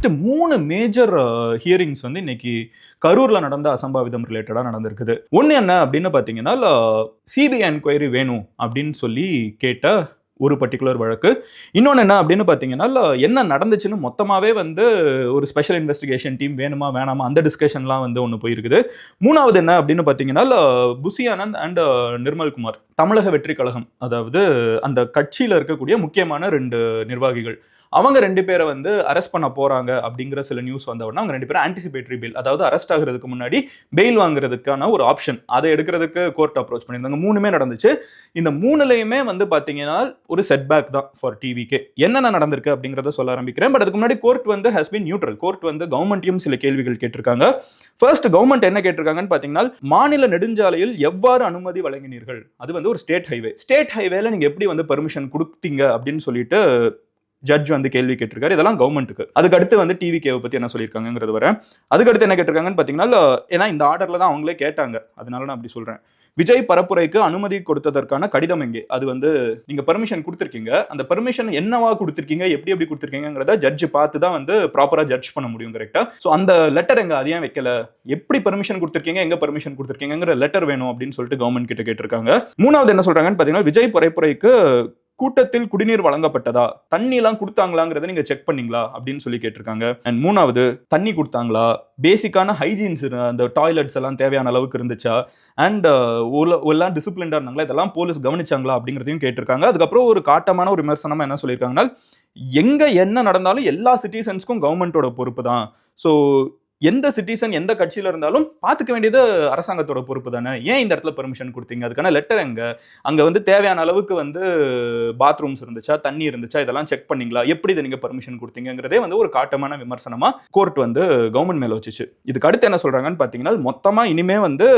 First 3 major earrings வந்து இன்னைக்கு கரூர்ல நடந்த அசம்பாவிதம் ரிலேட்டடா நடந்திருக்குது. ஒன்னு என்ன அப்படின்னு பாத்தீங்கன்னா, சிபிஐ என்கொயரி வேணும் அப்படின்னு சொல்லி கேட்ட ஒரு பர்டிகுலர் வழக்கு. இன்னொன்னு என்ன அப்படின்னு பாத்தீங்கன்னா, என்ன நடந்துச்சுன்னு மொத்தமாவே வந்து ஒரு ஸ்பெஷல் இன்வெஸ்டிகேஷன் டீம் வேணுமா வேணாமா அந்த டிஸ்கஷன்லாம் வந்து ஒன்று போயிருக்குது. மூணாவது என்ன அப்படின்னு பாத்தீங்கன்னா, புசி ஆனந்த் அண்ட் நிர்மல்குமார் தமிழக வெற்றி கழகம், அதாவது அந்த கட்சியில இருக்கக்கூடிய முக்கியமான 2 நிர்வாகிகள், அவங்க 2 பேரை வந்து அரெஸ்ட் பண்ண போறாங்க அப்படிங்கிற சில நியூஸ் வந்த உடனே அவங்க 2 பேரும் ஆன்டிசிபேட்டரி பெயில், அதாவது அரெஸ்ட் ஆகிறதுக்கு முன்னாடி பெயில் வாங்குறதுக்கான ஒரு ஆப்ஷன் அதை எடுக்கிறதுக்கு கோர்ட் அப்ரோச் பண்ணியிருந்தாங்க. 3மே நடந்துச்சு. இந்த 3லையுமே வந்து பாத்தீங்கன்னா ஒரு செட்பேக் தான் ஃபார் டிவிகே. என்னென்ன நடந்திருக்கு அப்படிங்கறத சொல்ல ஆரம்பிக்கிறேன். பட் அதுக்கு முன்னாடி கோர்ட் வந்து ஹஸ் பீன் நியூட்ரல். கோர்ட் வந்து கவர்மெண்ட்டையும் சில கேள்விகள் கேட்டிருக்காங்க. ஃபர்ஸ்ட் கவர்மெண்ட் என்ன கேட்டிருக்காங்கன்னு பாத்தீங்கன்னா, மாநில நெடுஞ்சாலையில் எவ்வாறு அனுமதி வழங்கினீர்கள், அது வந்து ஒரு ஸ்டேட் ஹைவே, ஸ்டேட் ஹைவேல நீங்க எப்படி வந்து பெர்மிஷன் கொடுத்தீங்க அப்படின்னு சொல்லிட்டு ஜட்ஜ் வந்து கேள்வி கேட்டிருக்காரு. இதெல்லாம் கவர்மெண்ட்டுக்கு. அதுக்கு அடுத்து வந்து டிவிகேவை பத்தி என்ன சொல்லியிருக்காங்கிறது வர. அதுக்கு அடுத்து என்ன கேட்டிருக்காங்கன்னு பாத்தீங்கன்னா, ஏன்னா இந்த ஆர்டர்ல தான் அவங்களே கேட்டாங்க, அதனால நான் அப்படி சொல்றேன். விஜய் பரப்புரைக்கு அனுமதி கொடுத்ததற்கான கடிதம் எங்கே, அது வந்து நீங்க பெர்மிஷன் கொடுத்திருக்கீங்க, அந்த பெர்மிஷன் என்னவா கொடுத்திருக்கீங்க, எப்படி கொடுத்திருக்கீங்கிறத ஜட்ஜ் பார்த்து தான் வந்து ப்ராப்பரா ஜட்ஜ் பண்ண முடியும். கரெக்டா? சோ அந்த லெட்டர் எங்க, அது ஏன் வைக்கல, எப்படி பெர்மிஷன் கொடுத்திருக்கீங்க, எங்க பெர்மிஷன் கொடுத்திருக்கீங்கிற லெட்டர் வேணும் அப்படின்னு சொல்லிட்டு கவர்மெண்ட் கிட்ட கேட்டிருக்காங்க. மூணாவது என்ன சொல்றாங்கன்னு பாத்தீங்கன்னா, விஜய் பரப்புரைக்கு கூட்டத்தில் குடிநீர் வழங்கப்பட்டதா, தண்ணி எல்லாம் கொடுத்தாங்களாங்கிறத நீங்க செக் பண்ணீங்களா அப்படின்னு சொல்லி கேட்டிருக்காங்க. அண்ட் மூணாவது, தண்ணி கொடுத்தாங்களா, பேசிக்கான ஹைஜீன்ஸ், அந்த டாய்லெட்ஸ் எல்லாம் தேவையான அளவுக்கு இருந்துச்சா, அண்ட் எல்லாம் டிசிப்ளின்டா இருந்தாங்களா, இதெல்லாம் போலீஸ் கவனிச்சாங்களா அப்படிங்கிறதையும் கேட்டிருக்காங்க. அதுக்கப்புறம் ஒரு காட்டமான ஒரு விமர்சனமா என்ன சொல்லியிருக்காங்கன்னா, எங்க என்ன நடந்தாலும் எல்லா சிட்டிசன்ஸ்க்கும் கவர்மெண்டோட பொறுப்பு தான். ஸோ எந்த சிட்டிசன் எந்த கட்சியில இருந்தாலும் பாத்துக்க வேண்டியது அரசாங்கத்தோட பொறுப்பு தானே, ஏன் இந்த இடத்துல பெர்மிஷன் கொடுத்தீங்க, அதுக்கான லெட்டர் எங்க, அங்க வந்து தேவையான அளவுக்கு வந்து பாத்ரூம்ஸ் இருந்துச்சா, தண்ணி இருந்துச்சா, இதெல்லாம் செக் பண்ணீங்களா, எப்படி இதை நீங்க பெர்மிஷன் கொடுத்தீங்கிறதே வந்து ஒரு காட்டமான விமர்சனமா கோர்ட் வந்து கவர்மெண்ட் மேல வச்சுச்சு. இதுக்கு அடுத்து என்ன சொல்றாங்கன்னு பாத்தீங்கன்னா, மொத்தமா இனிமே வந்து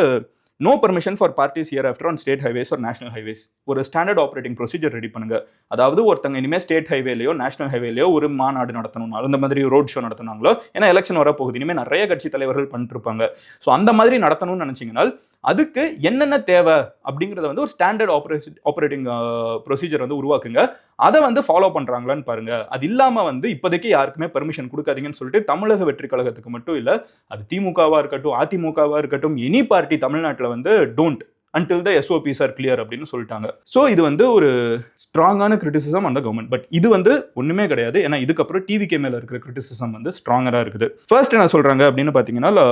no permission for parties here after on state highways or national highways. ஒரு ஸ்டாண்டர்ட் ஆப்ரேட்டிங் ப்ரொசீஜர் ரெடி பண்ணுங்க. அதாவது ஒருத்தங்க இனிமே ஸ்டேட் ஹைவேலையோ நேஷனல் ஹைவேலையோ ஒரு மாநாடு நடத்தணும், அந்த மாதிரி ரோட் ஷோ நடத்தினாங்களோ, ஏன்னா எலெக்ஷன் வர போகுது, இனிமே நிறைய கட்சி தலைவர்கள் பண்ணிட்டு இருப்பாங்க. ஸோ அந்த மாதிரி நடத்தணும்னு நினைச்சீங்கன்னா அதுக்கு என்னென்ன தேவை அப்படிங்கிறத வந்து ஒரு ஸ்டாண்டர்ட் ஆப்ரேட்டிங் ப்ரொசீஜர் வந்து உருவாக்குங்க. அதை வந்து ஃபாலோ பண்றாங்களான்னு பாருங்க. அது இல்லாம வந்து இப்போதைக்கு யாருக்குமே பெர்மிஷன் கொடுக்காதீங்கன்னு சொல்லிட்டு தமிழக வெற்றி கழகத்துக்கு மட்டும் இல்ல, அது திமுகவா இருக்கட்டும், அதிமுகவா இருக்கட்டும், எனி பார்ட்டி தமிழ்நாட்டில் வந்து don't until the SOPs are clear அப்படின்னு சொல்லிட்டாங்க. ஸோ இது வந்து ஒரு ஸ்ட்ராங்கான கிரிட்டிசிசம் அந்த கவர்மெண்ட். பட் இது வந்து ஒண்ணுமே கிடையாது, ஏன்னா இதுக்கப்புறம் டிவிகே மேல இருக்கிற கிரிட்டிசிசம் வந்து ஸ்ட்ராங்கரா இருக்குது. ஃபர்ஸ்ட் என்ன சொல்றாங்க அப்படின்னு பாத்தீங்கன்னா,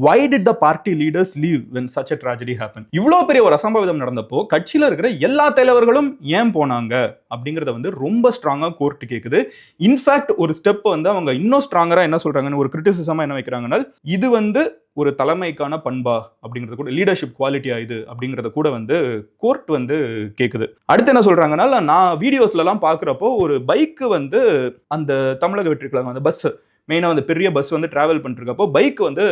why did the party leaders leave when such a tragedy happened? இவ்வளோ பெரிய ஒரு அசம்பாவிதம் நடந்தப்போ கட்சியில இருக்கிற எல்லா தலைவர்களும் ஏன் போனாங்க அப்படிங்கறத வந்து ரொம்ப ஸ்ட்ராங்கா கோர்ட் கேக்குது. இன்ஃபேக்ட் ஒரு ஸ்டெப் வந்து அவங்க இன்னும் ஸ்ட்ராங்கரா என்ன சொல்றாங்கன்னு ஒரு கிரிட்டிசிசமா என்ன வைக்கிறாங்கன்னா, இது வந்து ஒரு தலைமைக்கான பண்பா அப்படிங்கிறது கூட, லீடர்ஷிப் குவாலிட்டியா இது அப்படிங்கறத கூட வந்து கோர்ட் வந்து கேக்குது. அடுத்து என்ன சொல்றாங்கன்னா, நான் வீடியோஸ்ல எல்லாம் பாக்குறப்போ ஒரு பைக் வந்து அந்த தமிழக வெற்றி கழகம் அந்த பஸ், மெயினா வந்து பெரிய பஸ் வந்து டிராவல் பண்ணிட்டு இருக்கப்போ பைக் வந்து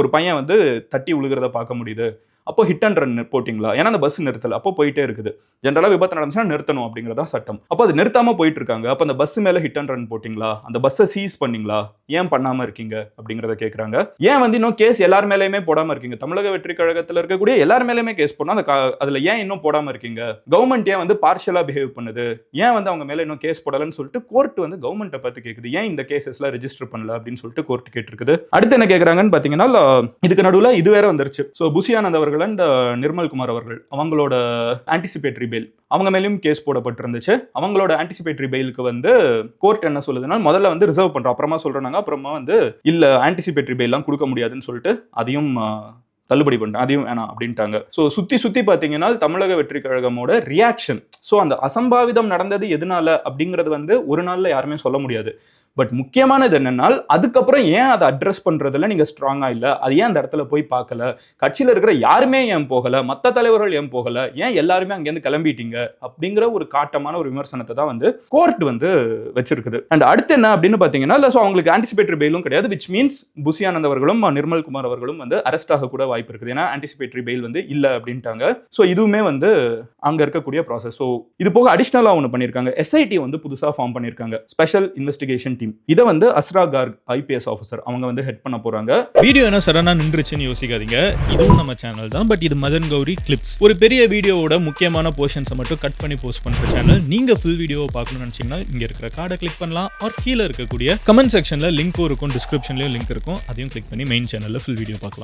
ஒரு பையன் வந்து தட்டி விழுகிறத பார்க்க முடியுது. அப்போ ஹிட் அண்ட் ரன் போட்டிங்களா, ஏன்னா அந்த பஸ் நிறுத்தல, அப்போ போயிட்டே இருக்குது. ஜென்ரலா விபத்து நடந்துச்சுன்னா நிறுத்தணும் அப்படிங்கிறதா சட்டம். அப்போ அது நிறுத்தாம போயிட்டு இருக்காங்க, அப்போ அந்த பஸ் மேல ஹிட் அண்ட் ரன் போட்டிங்களா, அந்த பஸ்ஸை சீஸ் பண்ணீங்களா, ஏன் பண்ணாம இருக்கீங்க அப்படிங்கிறத கேட்கறாங்க. ஏன் வந்து இன்னும் கேஸ் எல்லார் மேலேயுமே போடாம இருக்கீங்க, தமிழக வெற்றி கழகத்தில் இருக்கக்கூடிய எல்லார் மேலேயுமே கேஸ் போடணும், அதுல ஏன் இன்னும் போடாம இருக்கீங்க, கவர்மெண்ட் ஏன் வந்து பார்ஷியலா பிஹேவ் பண்ணுது, ஏன் வந்து அவங்க மேல இன்னும் கேஸ் போடலன்னு சொல்லிட்டு கோர்ட் வந்து கவர்மெண்ட்டை பார்த்து கேக்குது, ஏன் இந்த கேசஸ்லாம் ரெஜிஸ்டர் பண்ணல அப்படின்னு சொல்லிட்டு கோர்ட் கேட்டிருக்குது. அடுத்து என்ன கேட்கறாங்கன்னு பாத்தீங்கன்னா, இதுக்கு நடுவில் இது வேற வந்துருச்சு. ஸோ புசி ஆனந்த் அவர்கள் அண்ட் நிர்மல்குமார் அவர்கள் அவங்களோட ஆன்டிசிபேட்டரி பெயில் அவங்க மேலும் கேஸ் போடப்பட்டிருந்துச்சு. அவங்களோட ஆன்டிசிபேட்டரி பெயிலுக்கு வந்து கோர்ட் என்ன சொல்லுதுன்னா, முதல்ல வந்து ரிசர்வ் பண்றோம், அப்புறமா சொல்றாங்க, அப்புறமா வந்து இல்ல ஆன்டிசிபேட்டரி பெயில் எல்லாம் கொடுக்க முடியாதுன்னு சொல்லிட்டு அதையும் தள்ளுபடி பண்ணிட்டேன், அதையும் வேணாம் அப்படின்ட்டாங்க. ஸோ சுத்தி பார்த்தீங்கன்னா தமிழக வெற்றி கழகமோட ரியாக்ஷன், ஸோ அந்த அசம்பாவிதம் நடந்தது எதனால அப்படிங்கிறது வந்து ஒரு நாள்ல யாருமே சொல்ல முடியாது. பட் முக்கியமானது என்னன்னா, அதுக்கப்புறம் ஏன் அதை அட்ரஸ் பண்றதுல நீங்க ஸ்ட்ராங்கா இல்ல, அது ஏன் அந்த இடத்துல போய் பார்க்கல, கட்சியில இருக்கிற யாருமே ஏன் போகல, மற்ற தலைவர்கள் ஏன் போகல, ஏன் எல்லாருமே அங்கேருந்து கிளம்பிட்டீங்க அப்படிங்கிற ஒரு காட்டமான ஒரு விமர்சனத்தை தான் வந்து கோர்ட் வந்து வச்சிருக்குது. அண்ட் அடுத்து என்ன அப்படின்னு பாத்தீங்கன்னா, ஸோ அவங்களுக்கு ஆன்டிசிபேட்டரி பெயிலும் கிடையாது, விச் மீன்ஸ் புசி ஆனந்த் அவர்களும் நிர்மல்குமார் அவர்களும் வந்து அரெஸ்ட் ஆக கூட வாய்ப்பு இருக்குது, ஏன்னா ஆன்டிசிபேட்டரி பெயில் வந்து இல்ல அப்படின்ட்டாங்க. ஸோ இதுவுமே வந்து அங்க இருக்கக்கூடிய ப்ராசஸ். ஸோ இது போக அடிஷனலா ஒன்று பண்ணியிருக்காங்க, SIT வந்து புதுசா ஃபார்ம் பண்ணியிருக்காங்க, ஸ்பெஷல் இன்வெஸ்டிகேஷன் டீம். இதை வந்து அஸ்ரா கார்க் ஐபிஎஸ் ஆஃபீஸர் அவங்க வந்து ஹெட் பண்ண போறாங்க. வீடியோ என்ன சடனா நின்றுச்சுன்னு யோசிக்காதீங்க, இதுவும் நம்ம சேனல் தான். பட் இது மதன் கௌரி கிளிப்ஸ். ஒரு பெரிய வீடியோவோட முக்கியமான போர்ஷன்ஸை மட்டும் கட் பண்ணி போஸ்ட் பண்ற சேனல். நீங்க ஃபுல் வீடியோவை பார்க்கணும்னு நினைச்சீங்கன்னா இங்க இருக்கிற கார்டை கிளிக் பண்ணலாம். ஆர் கீழே இருக்கக்கூடிய கமெண்ட் செக்ஷன்ல லிங்க்கும் இருக்கும், டிஸ்கிரிப்ஷன்லயும் லிங்க் இருக்கும், அதையும் கிளிக் பண்ணி மெயின் சேனல்ல ஃபுல் வீடியோ பார்க்கலாம்.